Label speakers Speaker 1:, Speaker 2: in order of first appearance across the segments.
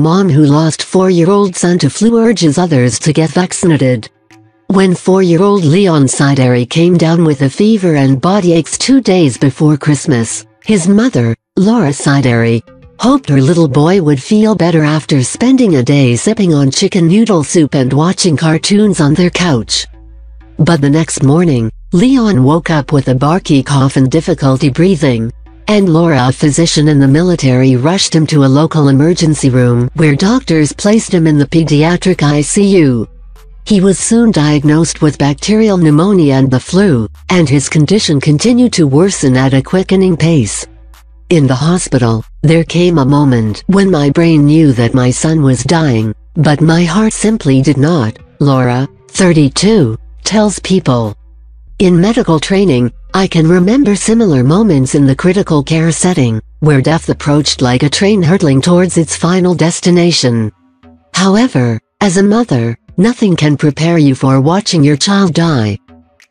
Speaker 1: mom who lost 4-year-old son to flu urges others to get vaccinated. When 4-year-old Leon Sideri came down with a fever and body aches 2 days before Christmas, his mother, Laura Sideri, hoped her little boy would feel better after spending a day sipping on chicken noodle soup and watching cartoons on their couch. But the next morning, Leon woke up with a barky cough and difficulty breathing, and Laura, a physician in the military, rushed him to a local emergency room where doctors placed him in the pediatric ICU. He was soon diagnosed with bacterial pneumonia and the flu, and his condition continued to worsen at a quickening pace. In the hospital, there came a moment when my brain knew that my son was dying, but my heart simply did not, Laura, 32, tells People. In medical training, I can remember similar moments in the critical care setting, where death approached like a train hurtling towards its final destination. However, as a mother, nothing can prepare you for watching your child die.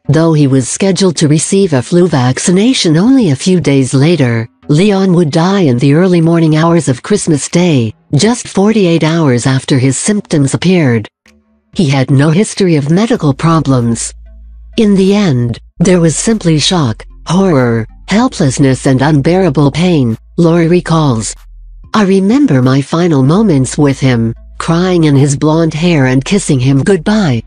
Speaker 1: Though he was scheduled to receive a flu vaccination only a few days later, Leon would die in the early morning hours of Christmas Day, just 48 hours after his symptoms appeared. He had no history of medical problems. In the end, there was simply shock, horror, helplessness and unbearable pain, Laura recalls. I remember my final moments with him, crying in his blonde hair and kissing him goodbye.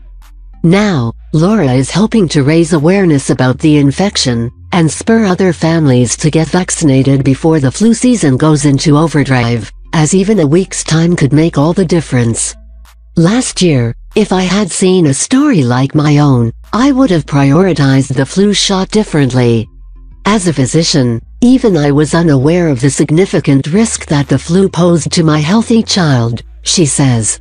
Speaker 1: Now, Laura is hoping to raise awareness about the infection, and spur other families to get vaccinated before the flu season goes into overdrive, as even a week's time could make all the difference. Last year, if I had seen a story like my own, I would have prioritized the flu shot differently. As a physician, even I was unaware of the significant risk that the flu posed to my healthy child, she says.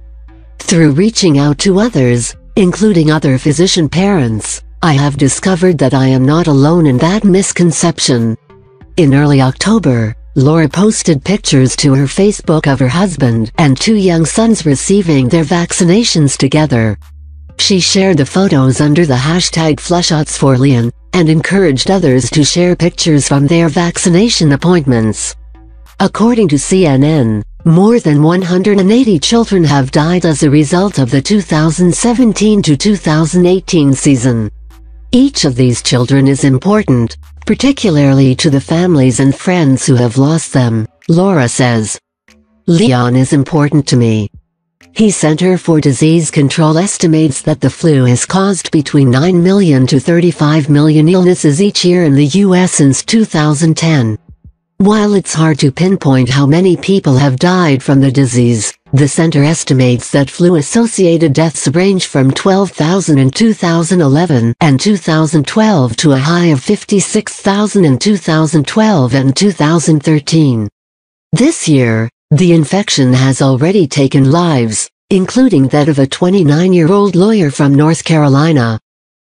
Speaker 1: Through reaching out to others, including other physician parents, I have discovered that I am not alone in that misconception. In early October, Laura posted pictures to her Facebook of her husband and 2 young sons receiving their vaccinations together. She shared the photos under the hashtag #FluShotsForLeon, and encouraged others to share pictures from their vaccination appointments. According to CNN, more than 180 children have died as a result of the 2017 to 2018 season. Each of these children is important, particularly to the families and friends who have lost them, Laura says. Leon is important to me. His Center for Disease Control estimates that the flu has caused between 9 million to 35 million illnesses each year in the U.S. since 2010. While it's hard to pinpoint how many people have died from the disease, the center estimates that flu-associated deaths range from 12,000 in 2011 and 2012 to a high of 56,000 in 2012 and 2013. This year, the infection has already taken lives, including that of a 29-year-old lawyer from North Carolina.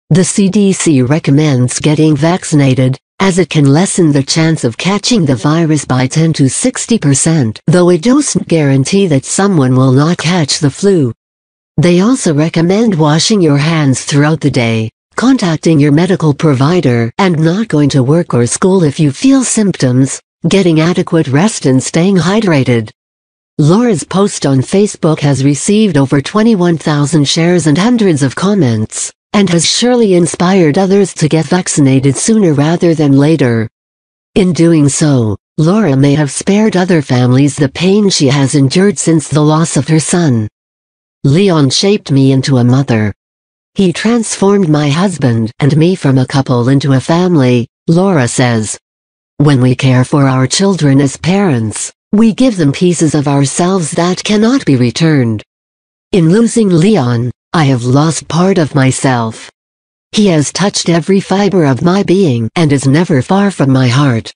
Speaker 1: The CDC recommends getting vaccinated, as it can lessen the chance of catching the virus by 10 to 60%, though it doesn't guarantee that someone will not catch the flu. They also recommend washing your hands throughout the day, contacting your medical provider, and not going to work or school if you feel symptoms, getting adequate rest and staying hydrated. Laura's post on Facebook has received over 21,000 shares and hundreds of comments, and has surely inspired others to get vaccinated sooner rather than later. In doing so, Laura may have spared other families the pain she has endured since the loss of her son. Leon shaped me into a mother. He transformed my husband and me from a couple into a family, Laura says. When we care for our children as parents, we give them pieces of ourselves that cannot be returned. In losing Leon, I have lost part of myself. He has touched every fiber of my being and is never far from my heart.